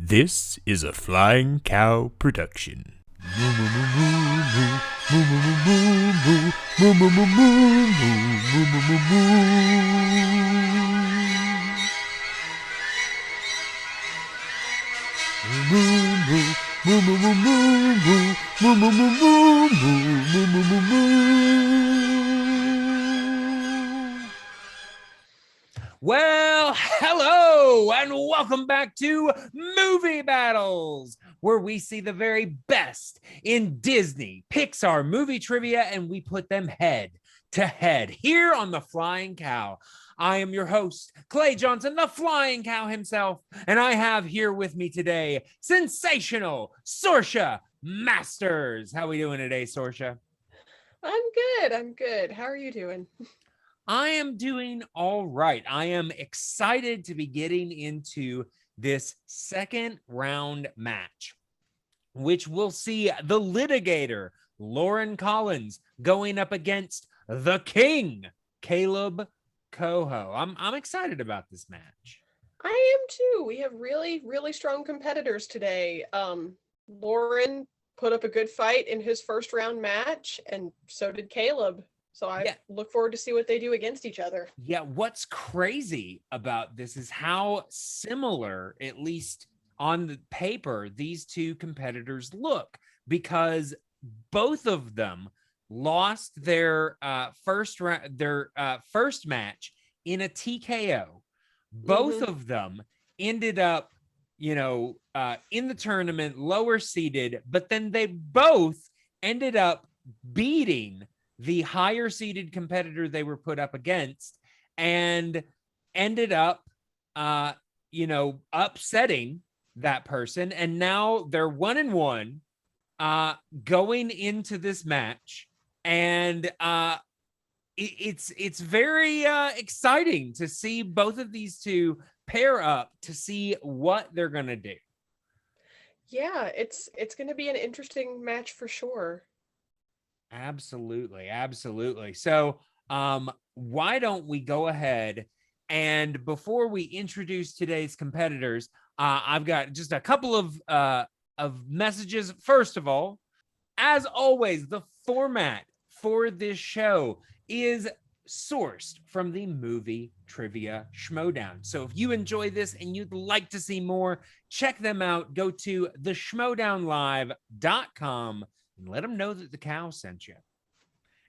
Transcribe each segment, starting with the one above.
This is a Flying Cow production. Well, hello, and welcome back to Movie Battles, where we see the very best in Disney, Pixar movie trivia, and we put them head to head here on the Flying Cow. I am your host, Clay Johnson, the Flying Cow himself, and I have here with me today sensational Sorsha Masters. How are we doing today, Sorsha? I'm good. How are you doing? I am doing all right. I am excited to be getting into this second round match, which will see the Litigator, Loren Collins, going up against the King, Kaleb Koho. I'm excited about this match. I am too. We have really strong competitors today. Loren put up a good fight in his first round match, and so did Kaleb. So I look forward to see what they do against each other. Yeah, what's crazy about this is how similar, at least on the paper, these two competitors look, because both of them lost their first match in a TKO. Both of them ended up, in the tournament lower seeded, but then they both ended up beating the higher seeded competitor they were put up against and ended up, upsetting that person. And now they're 1-1 going into this match. And it's very exciting to see both of these two pair up to see what they're going to do. Yeah, it's going to be an interesting match for sure. Absolutely. So why don't we go ahead, and before we introduce today's competitors, I've got just a couple of messages. First of all, as always, the format for this show is sourced from the Movie Trivia Schmodown. So if you enjoy this and you'd like to see more, check them out. Go to theschmodownlive.com and let them know that the cow sent you.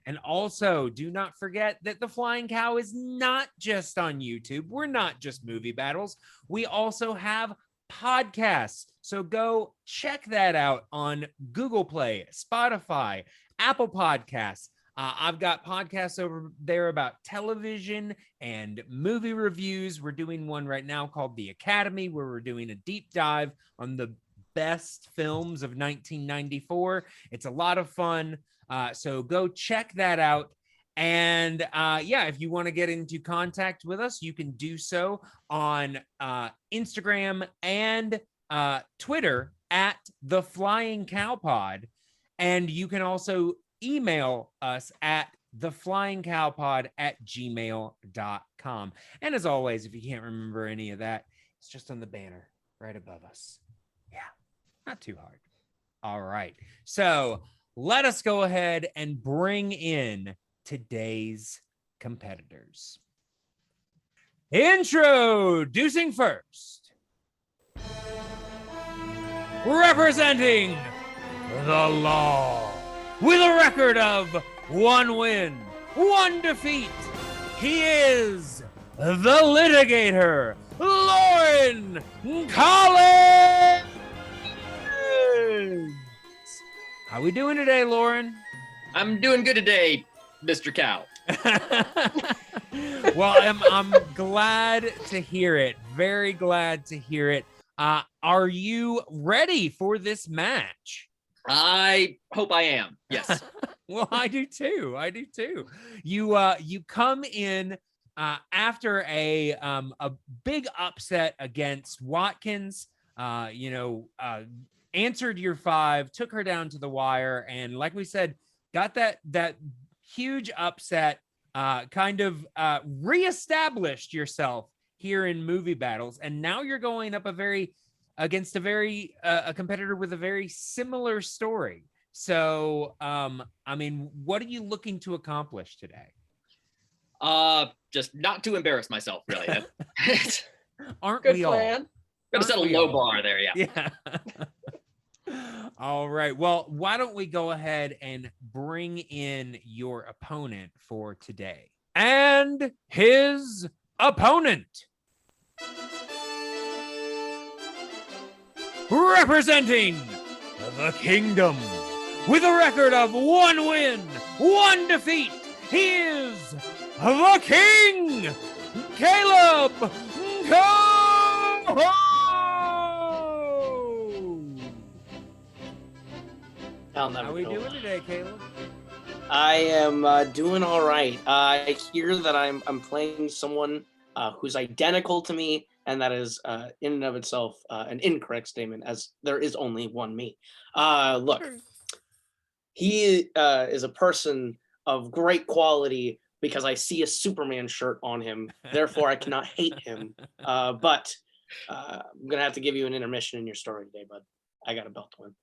And also, do not forget that the Flying Cow is not just on YouTube. We're not just movie battles. We also have podcasts. So go check that out on Google Play, Spotify, Apple Podcasts. I've got podcasts over there about television and movie reviews. We're doing one right now called The Academy, where we're doing a deep dive on the best films of 1994. It's a lot of fun. So go check that out. And if you want to get into contact with us, you can do so on Instagram and Twitter at the Flying Cow Pod. And you can also email us at theflyingcowpod@gmail.com. And as always, if you can't remember any of that, it's just on the banner right above us. Yeah, not too hard. All right. So let us go ahead and bring in today's competitors. Introducing first, representing the law, with a record of 1 win, 1 defeat, he is the Litigator, Loren Collins. How we doing today, Loren? I'm doing good today, Mr. Cow. Well, I'm glad to hear it. Very glad to hear it. Are you ready for this match? I hope I am. Yes. Well, I do too. You come in after a big upset against Watkins. Answered your 5, took her down to the wire, and like we said, got that huge upset. Kind of reestablished yourself here in movie battles, and now you're going up against a competitor with a very similar story. So, I mean, what are you looking to accomplish today? Just not to embarrass myself, really. Aren't Good we plan. all? Gonna set a Aren't we low all? bar there, yeah. Yeah. All right. Well, why don't we go ahead and bring in your opponent for today? And his opponent, representing the kingdom with a record of 1 win, 1 defeat, he is the king, Kaleb Koho! I'll never How are we know. doing today, Kaleb? I am doing all right. I hear that I'm playing someone who's identical to me, and that is in and of itself an incorrect statement, as there is only one me. Look, he is a person of great quality because I see a Superman shirt on him. Therefore, I cannot hate him. But I'm gonna have to give you an intermission in your story today, bud. I got a belt to win.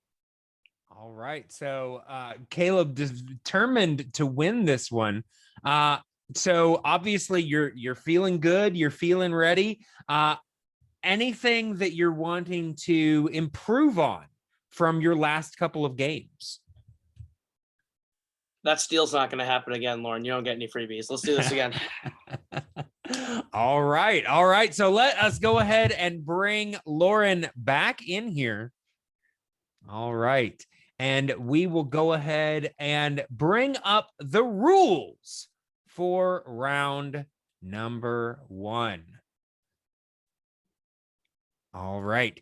All right. So Kaleb determined to win this one. So obviously you're feeling good, you're feeling ready. Anything that you're wanting to improve on from your last couple of games? That steal's not going to happen again, Lauren. You don't get any freebies. Let's do this again. All right. All right. So let us go ahead and bring Loren back in here. All right. And we will go ahead and bring up the rules for round number 1. All right.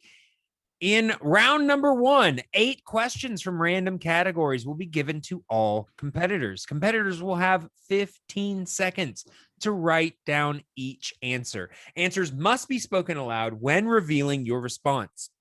In round number 1, 8 questions from random categories will be given to all competitors. Competitors will have 15 seconds to write down each answer. Answers must be spoken aloud when revealing your response.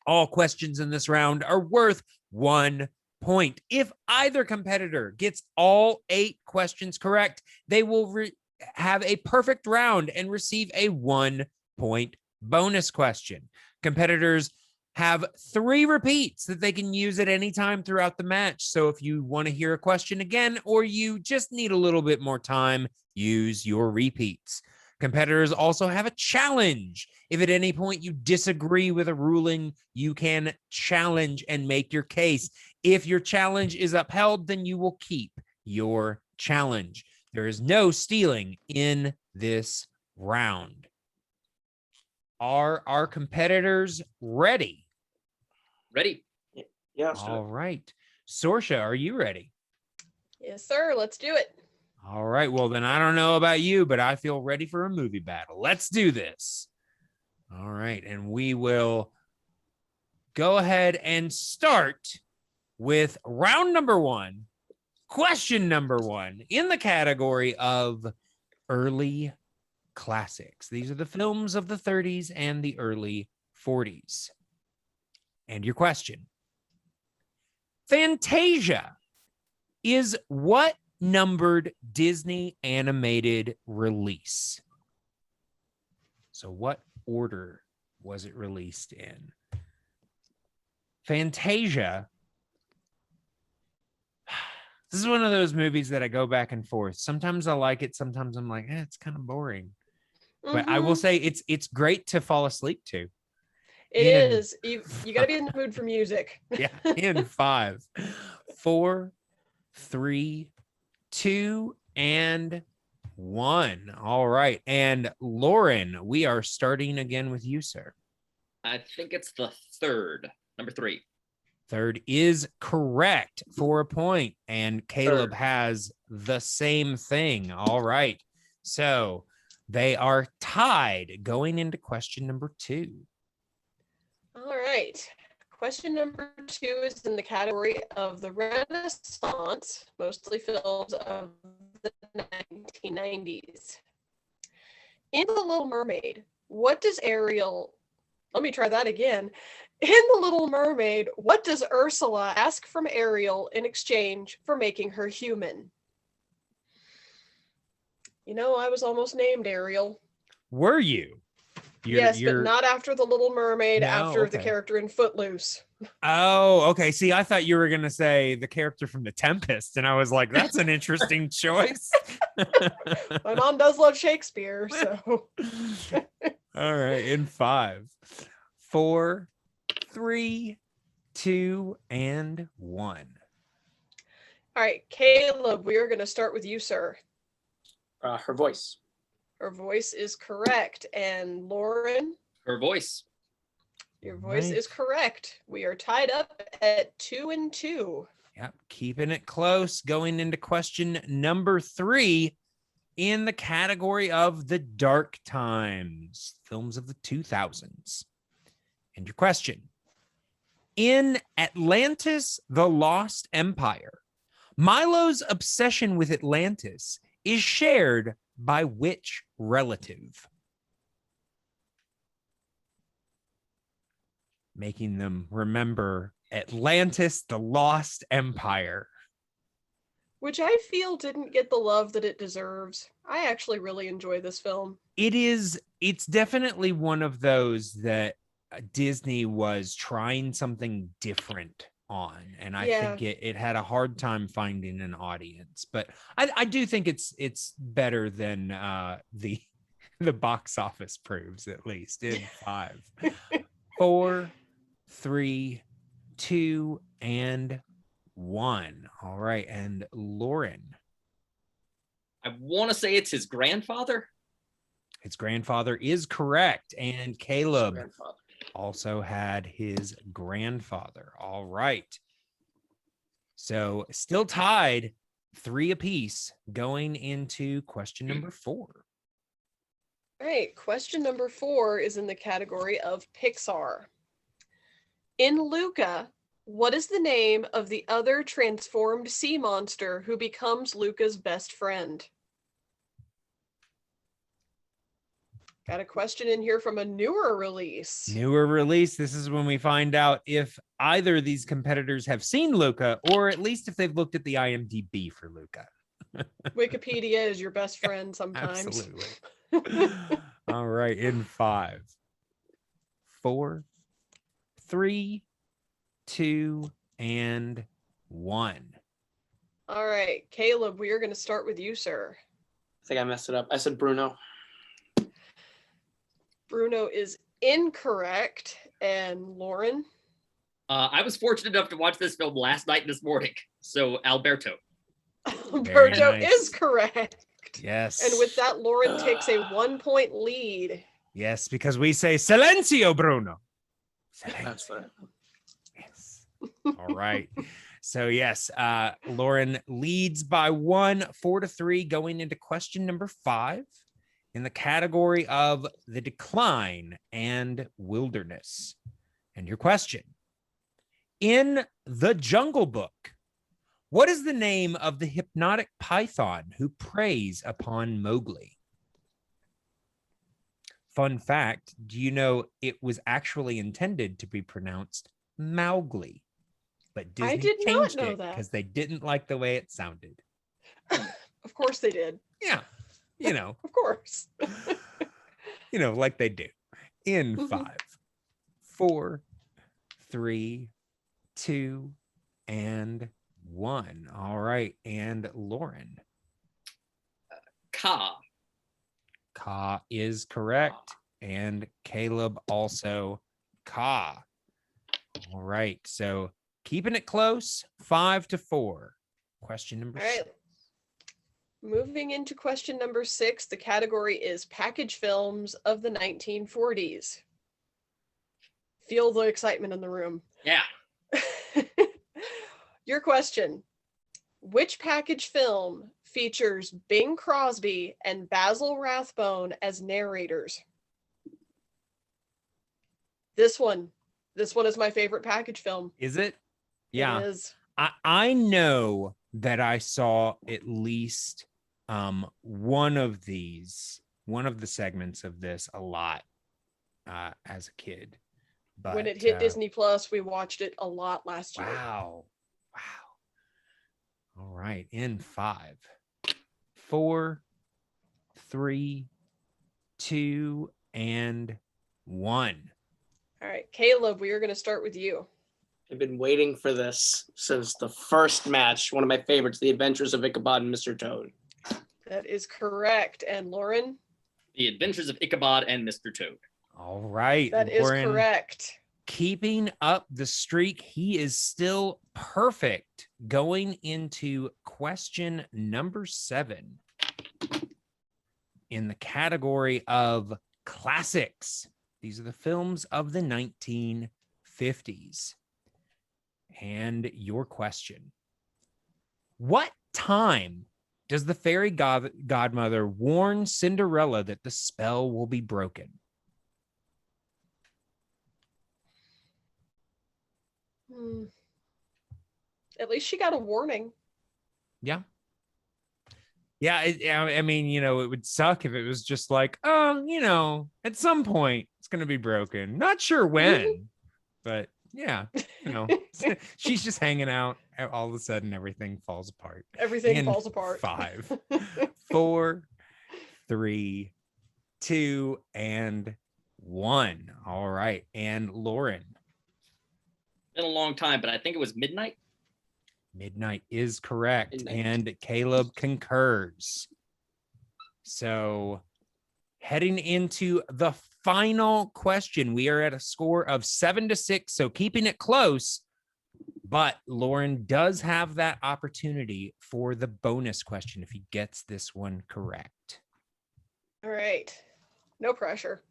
All questions in this round are worth 1 point. If either competitor gets all 8 questions correct, they will have a perfect round and receive a 1 point bonus question. Competitors have 3 repeats that they can use at any time throughout the match. So if you want to hear a question again, or you just need a little bit more time, use your repeats. Competitors also have a challenge. If at any point you disagree with a ruling, you can challenge and make your case. If your challenge is upheld, then you will keep your challenge. There is no stealing in this round. Are our competitors ready? Ready? Yeah. All right. Sorsha, are you ready? Yes, sir. Let's do it. All right. Well, then I don't know about you, but I feel ready for a movie battle. Let's do this. All right. And we will go ahead and start with round number 1, question number 1 in the category of early classics. These are the films of the 30s and the early 40s. And your question: Fantasia is what numbered Disney animated release? So what order was it released in? Fantasia. This is one of those movies that I go back and forth. Sometimes I like it. Sometimes I'm like, it's kind of boring. But I will say it's great to fall asleep to. It is. You got to be in the mood for music. Yeah. In 5, 4, 3, 2, and 1. All right. And Loren, we are starting again with you, sir. I think it's the third, number 3. Third is correct for a point. And Kaleb Third has the same thing. All right. So they are tied going into question number 2. All right. Question number 2 is in the category of the Renaissance, mostly films of the 1990s. In The Little Mermaid, what does Ariel... Let me try that again. In The Little Mermaid, what does Ursula ask from Ariel in exchange for making her human? You know, I was almost named Ariel. Were you? Yes, but not after the Little Mermaid, No, after the okay. character in Footloose. Oh, okay. See, I thought you were gonna say the character from The Tempest, and I was like, that's an interesting choice. My mom does love Shakespeare, so. All right, in 5, 4, 3, 2, and 1. All right, Caleb, we are going to start with you, sir. Her voice. Her voice is correct. And Loren? Her voice. Your voice Right. is correct. We are tied up at 2-2. Yep, keeping it close. Going into question number 3 in the category of the dark times, films of the 2000s. And your question: in Atlantis, the Lost Empire, Milo's obsession with Atlantis is shared by which relative? Making them remember Atlantis, the Lost Empire. Which I feel didn't get the love that it deserves. I actually really enjoy this film. It's definitely one of those that Disney was trying something different on, and I think it had a hard time finding an audience, but I do think it's better than the box office proves, at least in 5, 4, 3, 2, and 1. All right, and Loren. I want to say it's his grandfather. His grandfather is correct, and Caleb Grandfather. also had his grandfather. All right. So still tied, 3 apiece, going into question number 4. All right, question number 4 is in the category of Pixar. In Luca, what is the name of the other transformed sea monster who becomes Luca's best friend? Got a question in here from a newer release. Newer release. This is when we find out if either of these competitors have seen Luca, or at least if they've looked at the IMDb for Luca. Wikipedia is your best friend sometimes. Absolutely. All right, in 5, 4, 3, 2, and 1. All right, Caleb, we are going to start with you, sir. I think I messed it up. I said Bruno. Bruno is incorrect. And Loren? I was fortunate enough to watch this film last night and this morning. So Alberto. Alberto nice. is correct. Yes. And with that, Loren takes a 1-point lead. Yes, because we say silencio, Bruno. Silencio. That's right. Yes. All right. So yes, Loren leads by 1, 4-3, going into question number 5 in the category of the decline and wilderness. And your question: in The Jungle Book, what is the name of the hypnotic python who preys upon Mowgli? Fun fact, do you know it was actually intended to be pronounced Mowgli? But Disney I did not changed know it that. because they didn't like the way it sounded. Of course they did. Yeah, you know, Of course. like they do. In 5, 4, 3, 2, and 1. All right, and Loren. Ka. Ka is correct, and Caleb also Ka. All right, so keeping it close, 5-4. Question number All right. 6. Moving into question number 6, the category is package films of the 1940s. Feel the excitement in the room. Yeah. Your question: which package film features Bing Crosby and Basil Rathbone as narrators? This one is my favorite package film. Is it? Yeah. It is. I know that I saw at least one of the segments of this a lot as a kid. But When it hit Disney Plus, we watched it a lot last year. Wow. All right, in 5, 4, 3, 2, and 1. All right, Kaleb, we are going to start with you. I've been waiting for this since the first match. One of my favorites, The Adventures of Ichabod and Mr. Toad. That is correct. And Loren? The Adventures of Ichabod and Mr. Toad. All right. That is Loren, correct. keeping up the streak. He is still perfect going into question number 7 in the category of classics. These are the films of the 1950s. And your question: what time does the fairy godmother warn Cinderella that the spell will be broken? At least she got a warning. Yeah. Yeah, I mean, you know, it would suck if it was just like, oh, you know, at some point it's going to be broken. Not sure when, but yeah, you know, she's just hanging out. All of a sudden, everything falls apart. Everything falls apart. 5, 4, 3, 2, and 1. All right. And Loren. Been a long time, but I think it was midnight. Midnight is correct. Midnight. And Kaleb concurs. So heading into the final question, we are at a score of 7-6. So keeping it close, but Loren does have that opportunity for the bonus question if he gets this one correct. All right. No pressure.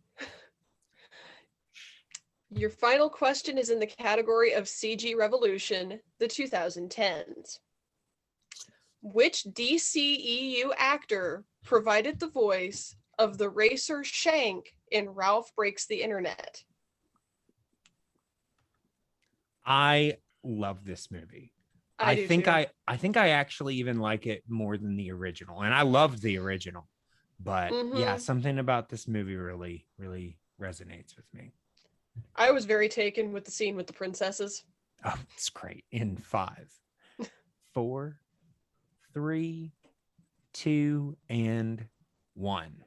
Your final question is in the category of CG Revolution, the 2010s. Which DCEU actor provided the voice of the racer Shank in Ralph Breaks the Internet? I love this movie. I think I actually even like it more than the original, and I loved the original. But yeah, something about this movie really, really resonates with me. I was very taken with the scene with the princesses. Oh, it's great. In 5, 4, 3, 2, and 1.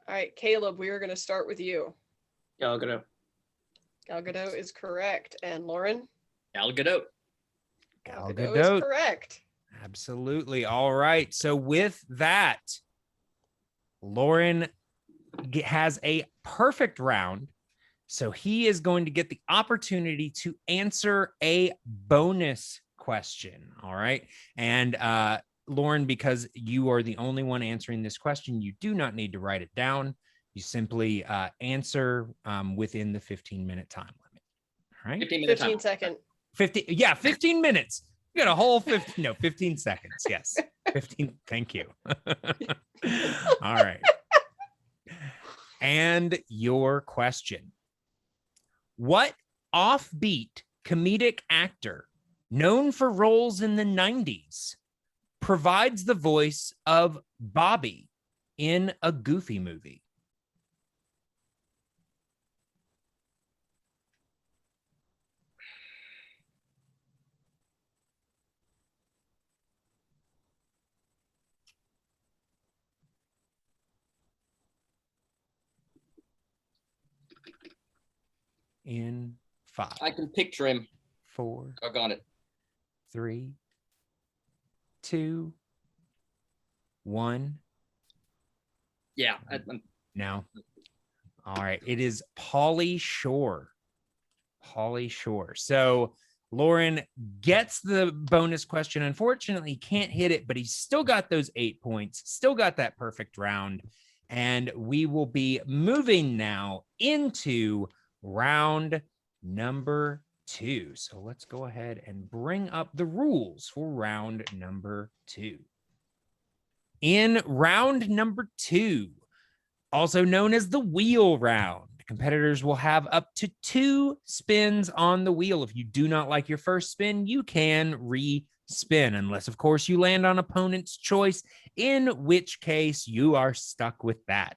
All right, Kaleb, we are going to start with you. Gal Gadot. Gal Gadot is correct. And Loren? Gal Gadot. Gal Gadot Gadot. is correct. Absolutely. All right. So with that, Loren has a perfect round. So he is going to get the opportunity to answer a bonus question. All right. And Loren, because you are the only one answering this question, you do not need to write it down. You simply answer within the 15-minute time limit. All right. 15 seconds. 15 minutes. You got a whole 15 seconds. Yes. 15. Thank you. All right. And your question. What offbeat comedic actor known for roles in the 90s provides the voice of Bobby in a Goofy movie? In 5. I can picture him. 4. I got it. 3, 2, 1. Yeah. No. All right. It is Pauly Shore. Pauly Shore. So Loren gets the bonus question. Unfortunately, he can't hit it, but he's still got those 8 points, still got that perfect round. And we will be moving now into round number 2. So let's go ahead and bring up the rules for round number 2. In round number 2, also known as the wheel round, competitors will have up to 2 spins on the wheel. If you do not like your first spin, you can re-spin, unless, of course, you land on opponent's choice, in which case you are stuck with that.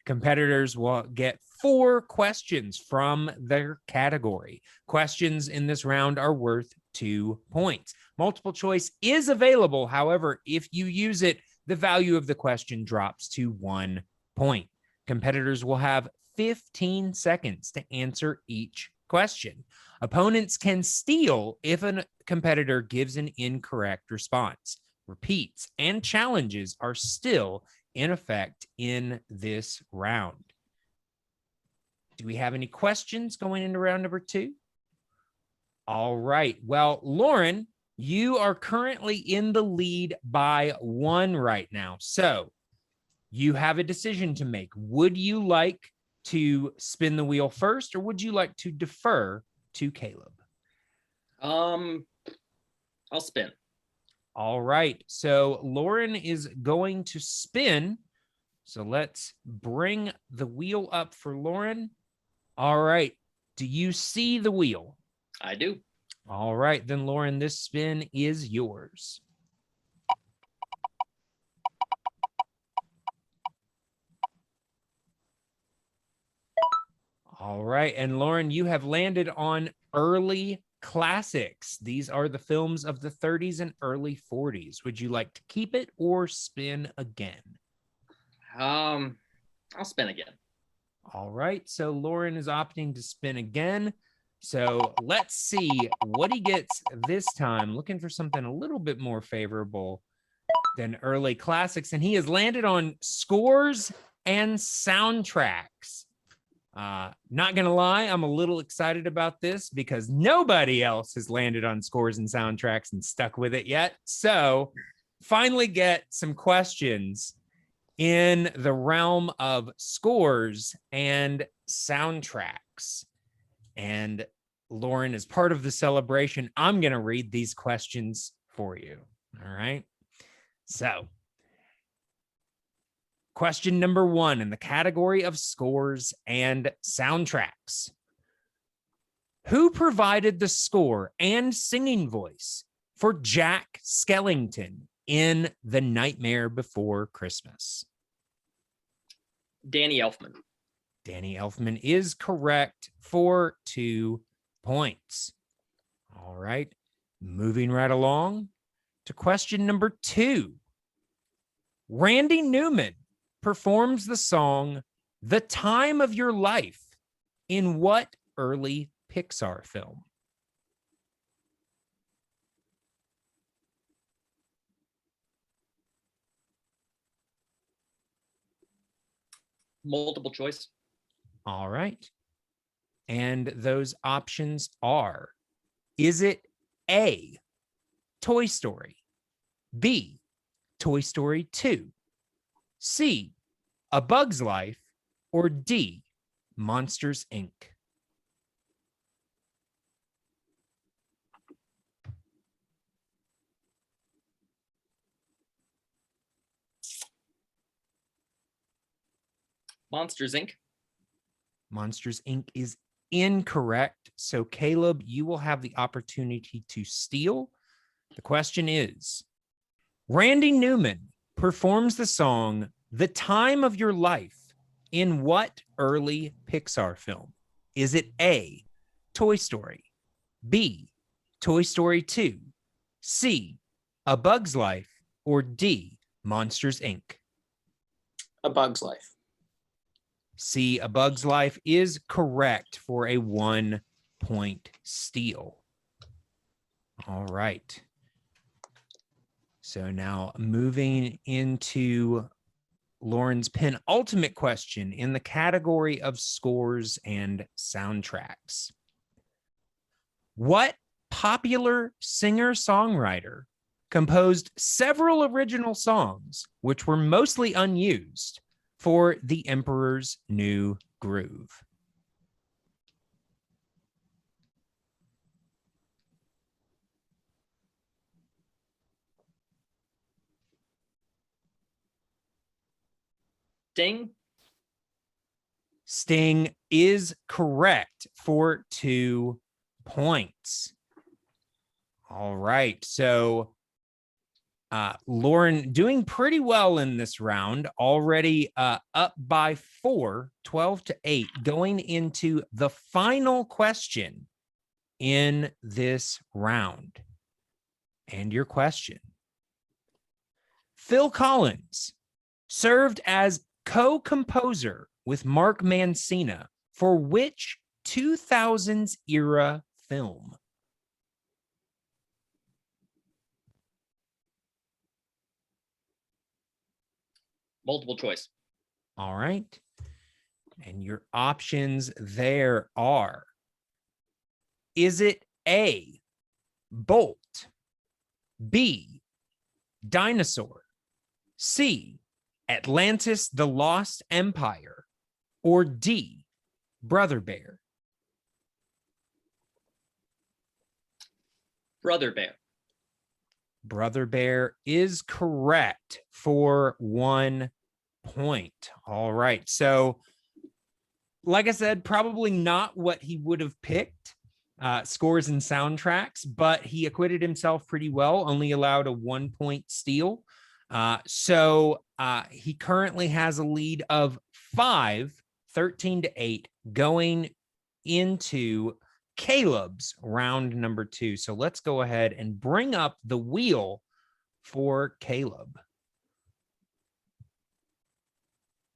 Competitors will get 4 questions from their category. Questions in this round are worth 2 points. Multiple choice is available. However, if you use it, the value of the question drops to 1 point. Competitors will have 15 seconds to answer each question. Opponents can steal if a competitor gives an incorrect response. Repeats and challenges are still in effect in this round. Do we have any questions going into round number 2? All right. Well, Loren, you are currently in the lead by 1 right now. So you have a decision to make. Would you like to spin the wheel first, or would you like to defer to Kaleb? I'll spin. All right. So Loren is going to spin. So let's bring the wheel up for Loren. All right. Do you see the wheel? I do. All right. Then, Loren, this spin is yours. All right. And Loren, you have landed on early classics. These are the films of the 30s and early 40s. Would you like to keep it or spin again? I'll spin again. All right. So Loren is opting to spin again. So let's see what he gets this time. Looking for something a little bit more favorable than early classics. And he has landed on scores and soundtracks. Not gonna lie, I'm a little excited about this because nobody else has landed on scores and soundtracks and stuck with it yet. So finally get some questions in the realm of scores and soundtracks. And Loren, as part of the celebration, I'm gonna read these questions for you. All right. So question number 1 in the category of scores and soundtracks. Who provided the score and singing voice for Jack Skellington in The Nightmare Before Christmas? Danny Elfman. Danny Elfman is correct for 2 points. All right. Moving right along to question number 2. Randy Newman performs the song The Time of Your Life in what early Pixar film? Multiple choice. All right. And those options are, is it A, Toy Story, B, Toy Story 2, C, A Bug's Life, or D, Monsters, Inc.? Monsters, Inc. Monsters, Inc. is incorrect. So, Kaleb, you will have the opportunity to steal. The question is, Randy Newman performs the song The Time of Your Life in what early Pixar film? Is it A, Toy Story, B, Toy Story 2, C, A Bug's Life, or D, Monsters, Inc.? A Bug's Life. C, A Bug's Life is correct for a 1-point steal. All right. So now moving into Loren's penultimate question in the category of scores and soundtracks. What popular singer-songwriter composed several original songs, which were mostly unused, for The Emperor's New Groove? Sting. Sting is correct for 2 points. All right. So Loren doing pretty well in this round, already up by 4, 12-8, going into the final question in this round. And your question. Phil Collins served as co-composer with Mark Mancina for which 2000s era film? Multiple choice. All right. And your options there are, is it A, Bolt, B, Dinosaur, C, Atlantis, the Lost Empire, or D, Brother Bear? Brother Bear. Brother Bear is correct for 1 point. All right. So, like I said, probably not what he would have picked, scores and soundtracks, but he acquitted himself pretty well, only allowed a 1 point steal. So he currently has a lead of 13-8, going into Kaleb's round number 2. So let's go ahead and bring up the wheel for Kaleb.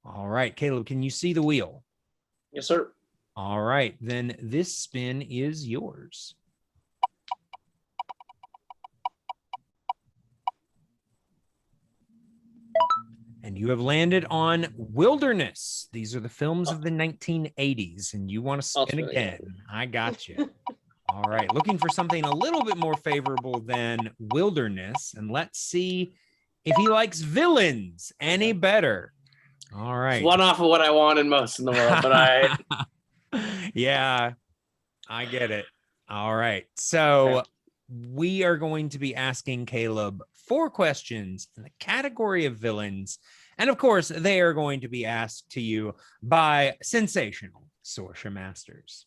All right, Kaleb, can you see the wheel? Yes, sir. All right, then this spin is yours. And you have landed on Wilderness. These are the films of the 1980s, and you want to spin again. I got you. All right, looking for something a little bit more favorable than Wilderness, and let's see if he likes villains any better. All right. It's one off of what I wanted most in the world, but yeah, I get it. All right. So we are going to be asking Kaleb 4 questions in the category of villains. And of course, they are going to be asked to you by sensational Sorcerer Masters.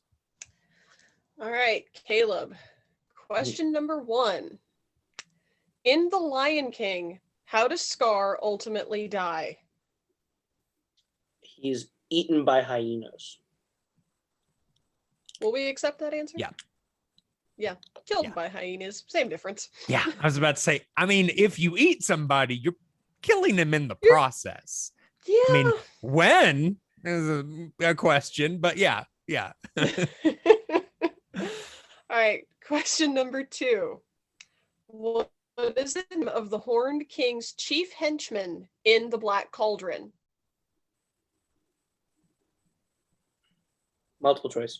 All right, Kaleb. Question number 1. In The Lion King, how does Scar ultimately die? he's eaten by hyenas. Will we accept that answer? Yeah. Yeah. Killed by hyenas. Same difference. Yeah, I was about to say, I mean, if you eat somebody, you're killing them in the process. Yeah. I mean, when is a question, but yeah. All right. Question number 2. What is the name of the Horned King's chief henchman in the Black Cauldron? Multiple choice.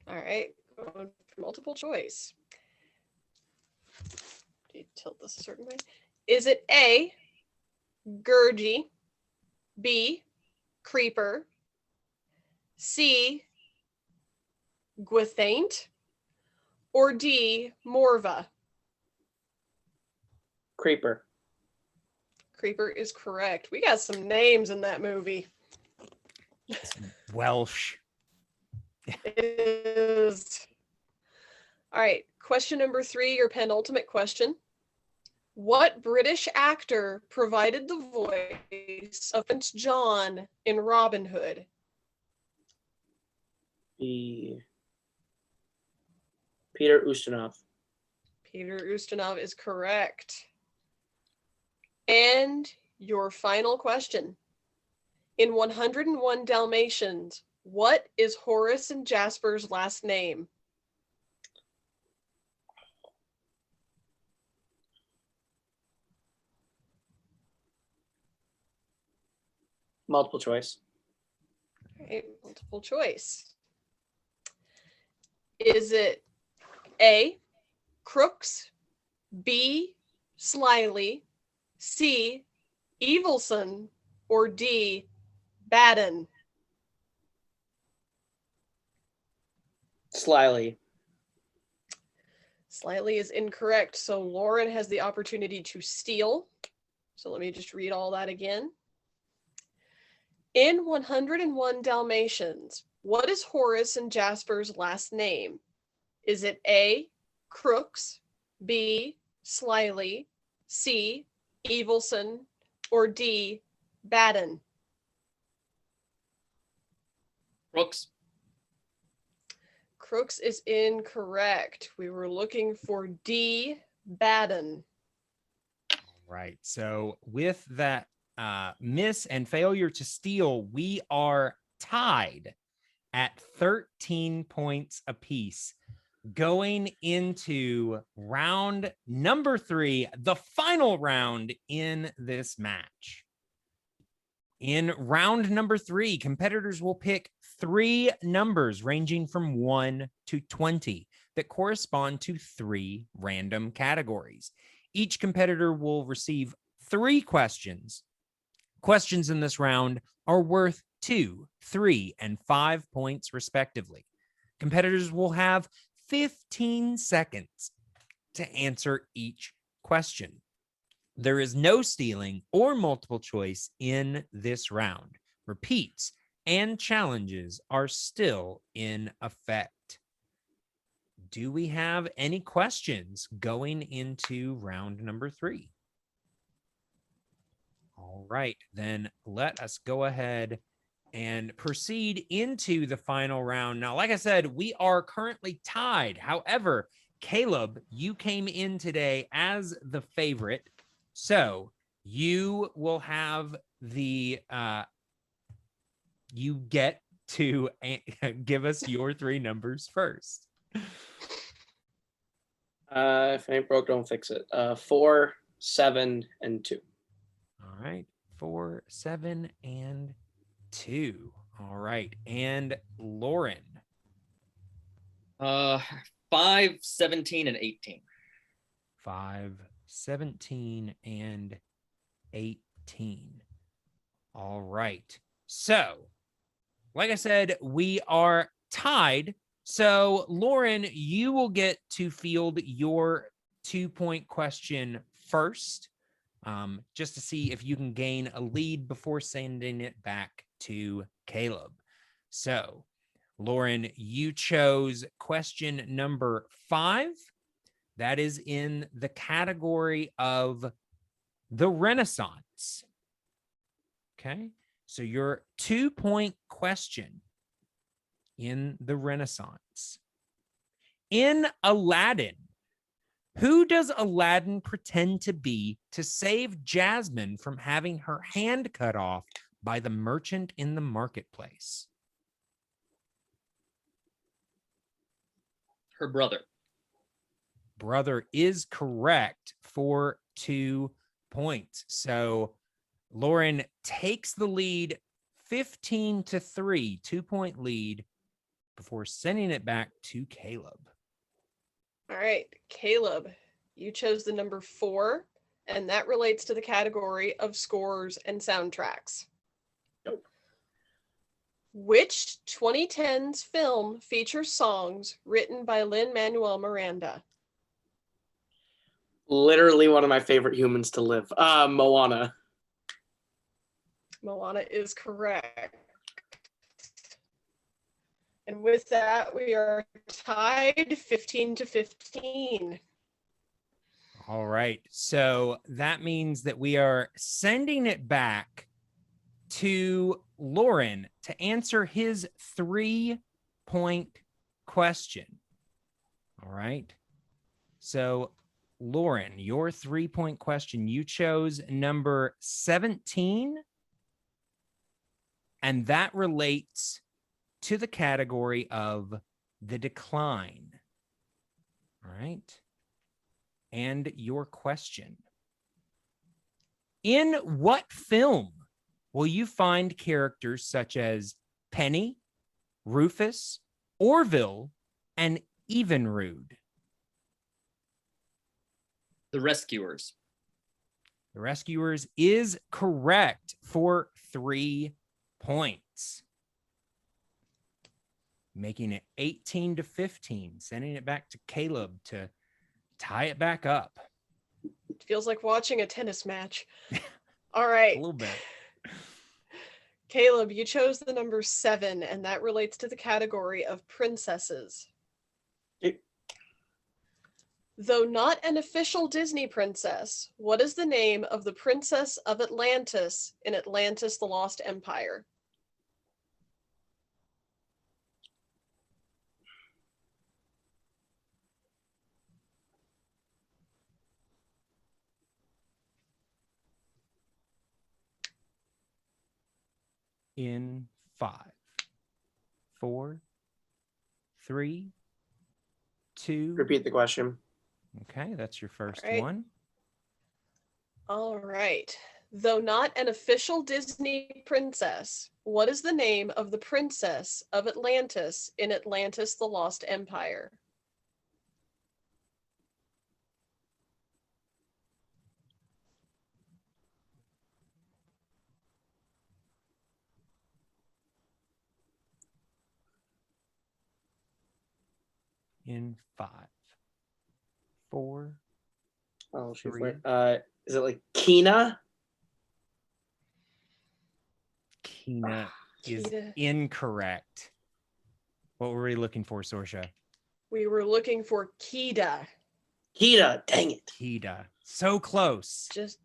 All right. Going for multiple choice. Do you tilt this a certain way? Is it A, Gurgi, B, Creeper, C, Gwithaint, or D, Morva? Creeper. Creeper is correct. We got some names in that movie. Welsh. It is. All right. Question number 3, your penultimate question. What British actor provided the voice of Prince John in Robin Hood? Peter Ustinov. Peter Ustinov is correct. And your final question. In 101 Dalmatians, what is Horace and Jasper's last name? Multiple choice. All right, multiple choice. Is it A, Crooks, B, Slyly, C, Evilson, or D, Baden? Slyly. Slyly is incorrect, so Loren has the opportunity to steal. So let me just read all that again. In 101 Dalmatians, what is Horace and Jasper's last name? Is it A, Crooks, B, Slyly, C, Evilson, or D, Baden? Brooks. Crooks is incorrect. We were looking for D, Baden. Right. So with that miss and failure to steal, we are tied at 13 points apiece. Going into round number 3, the final round in this match. In round number 3, competitors will pick 3 numbers ranging from 1 to 20 that correspond to 3 random categories. Each competitor will receive 3 questions. Questions in this round are worth 2, 3, and 5 points respectively. Competitors will have 15 seconds to answer each question. There is no stealing or multiple choice in this round. Repeats and challenges are still in effect. Do we have any questions going into round number 3? All right, then let us go ahead and proceed into the final round. Now, like I said, we are currently tied. However, Kaleb, you came in today as the favorite. So you will have the, you get to give us your 3 numbers first. If it ain't broke, don't fix it. 4, 7, and 2. All right, 4, 7, and 2. All right, and Loren. 5, 17, and 18. 5, 17, and 18. All right. So, like I said, we are tied. So, Loren, you will get to field your 2-point question first, just to see if you can gain a lead before sending it back to Kaleb. So, Loren, you chose question number 5. That is in the category of the Renaissance. Okay, so your 2-point question in the Renaissance. In Aladdin, who does Aladdin pretend to be to save Jasmine from having her hand cut off by the merchant in the marketplace? Her brother. Brother is correct for 2 points. So Loren takes the lead 15-3, 2-point lead before sending it back to Kaleb. All right, Kaleb, you chose the number 4, and that relates to the category of scores and soundtracks. Nope. Which 2010s film features songs written by Lin-Manuel Miranda? Literally one of my favorite humans to live. Moana. Moana is correct. And with that, we are tied 15-15. All right. So that means that we are sending it back to Loren to answer his 3-point question. All right. So, Loren, your 3-point question, you chose number 17, and that relates to the category of the decline. All right. And your question. In what film will you find characters such as Penny, Rufus, Orville, and Evinrude? The Rescuers. The Rescuers is correct for 3 points. Making it 18-15, sending it back to Kaleb to tie it back up. It feels like watching a tennis match. All right. A little bit. Kaleb, you chose the number 7, and that relates to the category of princesses. Though not an official Disney princess, what is the name of the Princess of Atlantis in Atlantis: The Lost Empire? In 5, 4, 3, 2. Repeat the question. Okay, that's your first right. one. All right. Though not an official Disney princess, what is the name of the princess of Atlantis in Atlantis: The Lost Empire? In 5, 4. Oh, shoot. 3. Is it like Kina? Kina is Kida. incorrect. What were we looking for, Sorsha? We were looking for Kida. Kida, dang it. Kida. So close. Just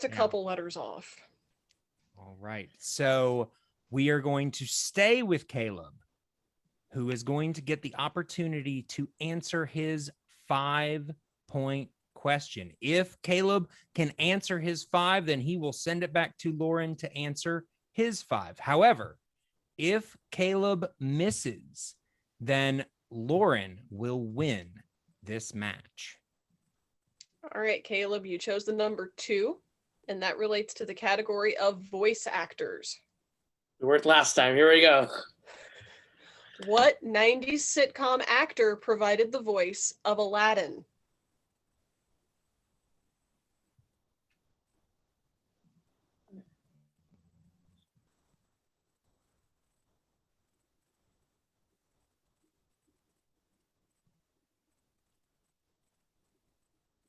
a Yeah. couple letters off. All right. So we are going to stay with Kaleb, who is going to get the opportunity to answer his 5-point question. If Kaleb can answer his 5, then he will send it back to Loren to answer his 5. However, if Kaleb misses, then Loren will win this match. All right, Kaleb, you chose the number 2, and that relates to the category of voice actors. It worked last time. Here we go. What 90s sitcom actor provided the voice of Aladdin?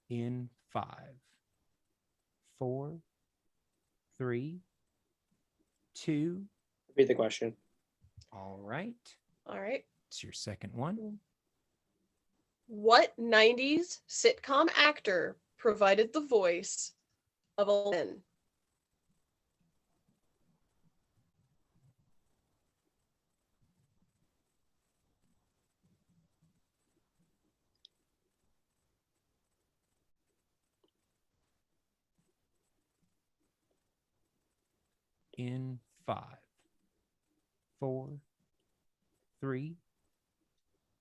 In 5, 4, 3, 2. Repeat the question. All right. All right. It's your second one. What 90s sitcom actor provided the voice of Aladdin? In 5, 4, 3,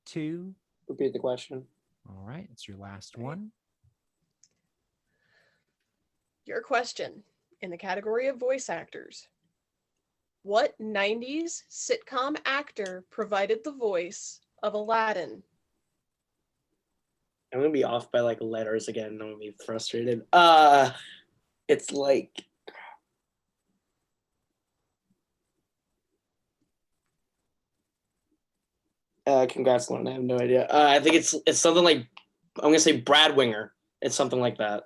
2. Repeat the question. All right. It's your last one. Your question in the category of voice actors. What 90s sitcom actor provided the voice of Aladdin? I'm gonna be off by like letters again. I'm gonna be frustrated. It's like congrats, Lauren. I have no idea. I think it's something like, I'm gonna say Brad Winger. It's something like that.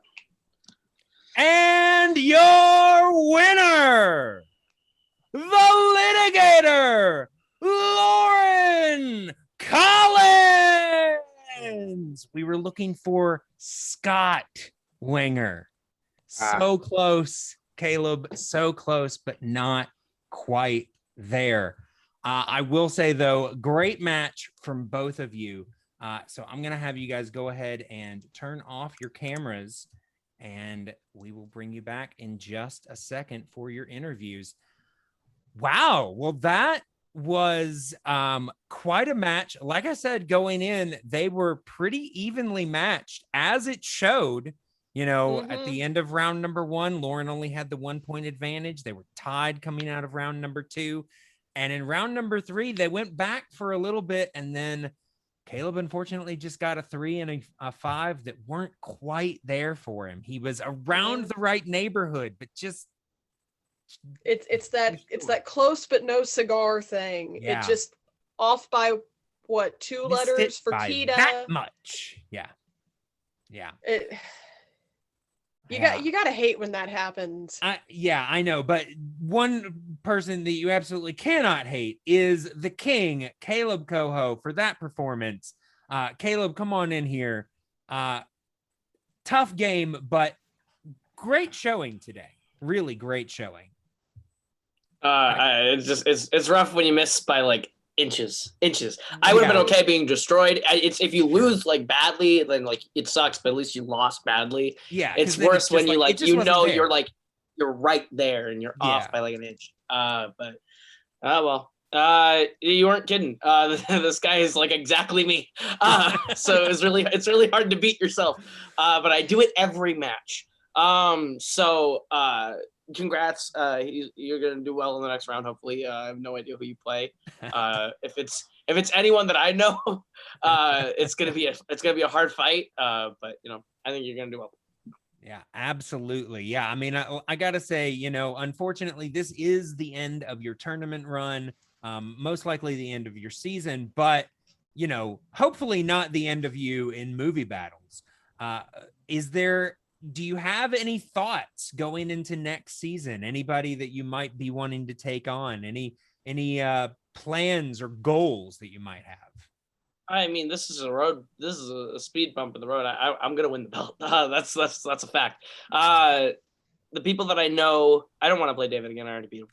And your winner, the Litigator, Loren Collins. We were looking for Scott Winger. So close, Kaleb. So close, but not quite there. I will say, though, great match from both of you. So I'm going to have you guys go ahead and turn off your cameras, and we will bring you back in just a second for your interviews. Wow. Well, that was quite a match. Like I said, going in, they were pretty evenly matched, as it showed. You know, at the end of round number 1, Loren only had the 1-point advantage. They were tied coming out of round number 2. And in round number 3, they went back for a little bit. And then Kaleb, unfortunately, just got a 3 and a 5 that weren't quite there for him. He was around the right neighborhood, but just... It's that close but no cigar thing. Yeah. It just off by what, 2 letters for by Kida? that much. Yeah. You got to hate when that happens. I know, but one person that you absolutely cannot hate is the king, Kaleb Koho, for that performance. Kaleb, come on in here. Tough game, but great showing today. Really great showing. It's rough when you miss by like inches. I would have been okay being destroyed. It's if you lose like badly, then like it sucks, but at least you lost badly. Yeah, it's worse when you like, you know, you're like you're right there and you're Yeah. off by like an inch. But well. You weren't kidding. This guy is like exactly me. So it's really hard to beat yourself. But I do it every match. So congrats. You're gonna do well in the next round. Hopefully. I have no idea who you play. If it's anyone that I know, it's gonna be a hard fight. But I think you're gonna do well. Yeah, absolutely. Yeah, I mean, I gotta say, unfortunately, this is the end of your tournament run. Most likely the end of your season, but hopefully not the end of you in movie battles. Do you have any thoughts going into next season? Anybody that you might be wanting to take on? Any plans or goals that you might have? I mean, this is a speed bump in the road. I'm gonna win the belt. That's a fact. The people that I know, I don't want to play David again. I already beat him.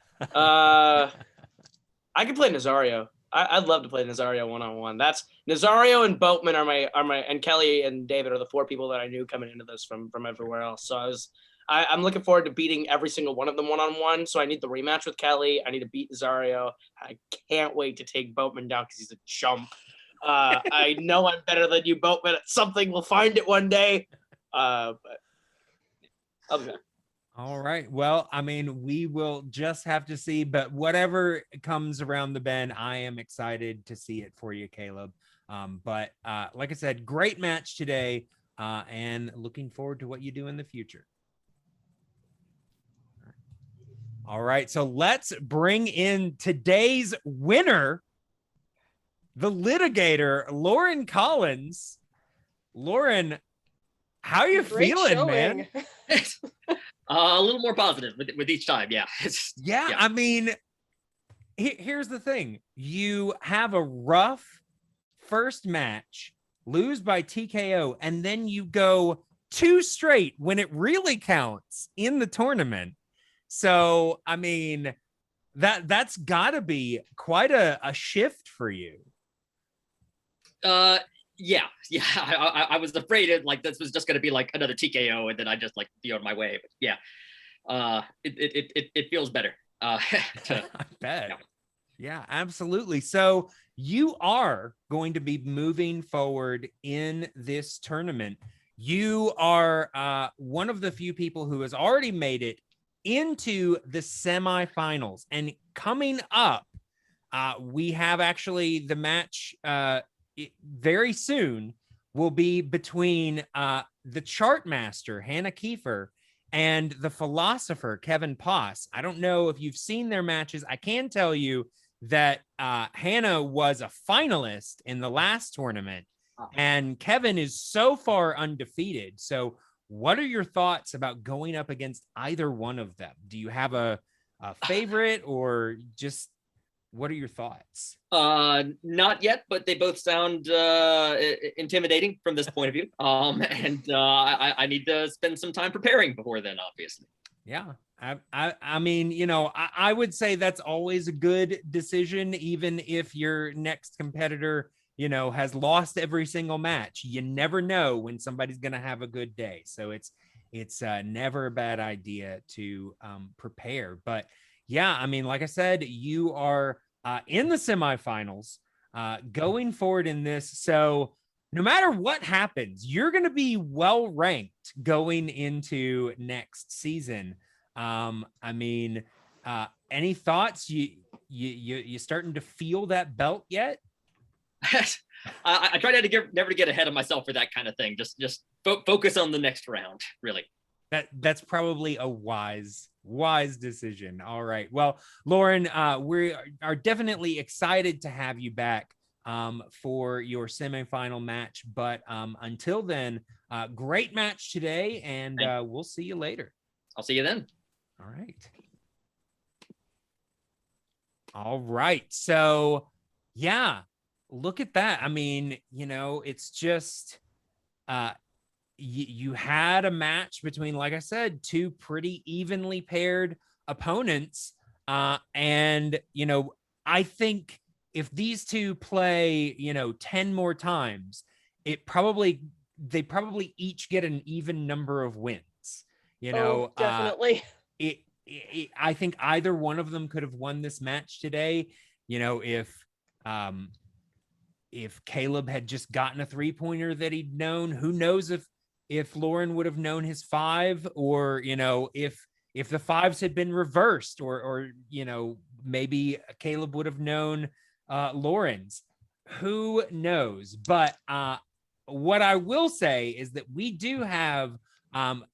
I could play Nazario. I'd love to play Nazario one-on-one. That's Nazario and Boatman are my and Kelly and David are the 4 people that I knew coming into this from everywhere else. So I'm looking forward to beating every single one of them one-on-one. So I need the rematch with Kelly. I need to beat Nazario. I can't wait to take Boatman down because he's a chump. I know I'm better than you, Boatman. At something, we'll find it one day. But I'll be back. All right. Well, I mean, we will just have to see, but whatever comes around the bend, I am excited to see it for you, Kaleb. But like I said, great match today, and looking forward to what you do in the future. All right. So let's bring in today's winner, the litigator, Loren Collins. Loren, how are you feeling, man? A little more positive with each time. Yeah. Yeah. I mean, here's the thing. You have a rough first match, lose by TKO, and then you go 2 straight when it really counts in the tournament. So, I mean, that's gotta be quite a shift for you. Yeah. I was afraid this was just going to be like another TKO, and then I just be on my way. But yeah, it feels better. I bet. Yeah, absolutely. So you are going to be moving forward in this tournament. You are one of the few people who has already made it into the semifinals, and coming up, we have actually the match. Very soon will be between the chart master Hannah Kiefer and the philosopher Kevin Poss. I don't know if you've seen their matches. I can tell you that Hannah was a finalist in the last tournament, and Kevin is so far undefeated. So what are your thoughts about going up against either one of them? Do you have a favorite, or just what are your thoughts? Not yet, but they both sound intimidating from this point of view. And I need to spend some time preparing before then, obviously. Yeah. I mean, I would say that's always a good decision, even if your next competitor, has lost every single match. You never know when somebody's going to have a good day. So it's never a bad idea to prepare. But yeah, I mean, like I said, you are in the semifinals going forward in this. So no matter what happens, you're going to be well ranked going into next season. I mean, any thoughts? You starting to feel that belt yet? I try never to get ahead of myself for that kind of thing. Just focus on the next round, really. That's probably a wise decision. All right. Well, Loren, we are definitely excited to have you back for your semifinal match. But until then, great match today, and we'll see you later. I'll see you then. All right. All right. So, yeah, look at that. I mean, it's just you had a match between, like I said, 2 pretty evenly paired opponents. And, I think if these 2 play, 10 more times, they probably each get an even number of wins. Definitely. I think either one of them could have won this match today. You know, if Kaleb had just gotten a 3-pointer that he'd known, who knows if Loren would have known his 5, or, you know, if the 5s had been reversed, or you know, maybe Kaleb would have known Loren's. Who knows? But what I will say is that we do have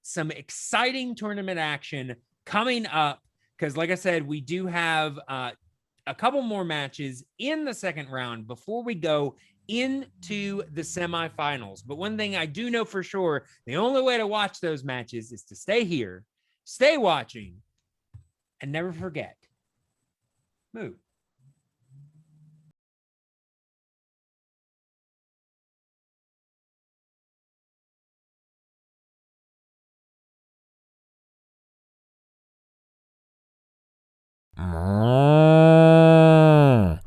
some exciting tournament action coming up, because like I said, we do have a couple more matches in the second round before we go into the semifinals. But one thing I do know for sure, the only way to watch those matches is to stay here, stay watching, and never forget, move. Moo.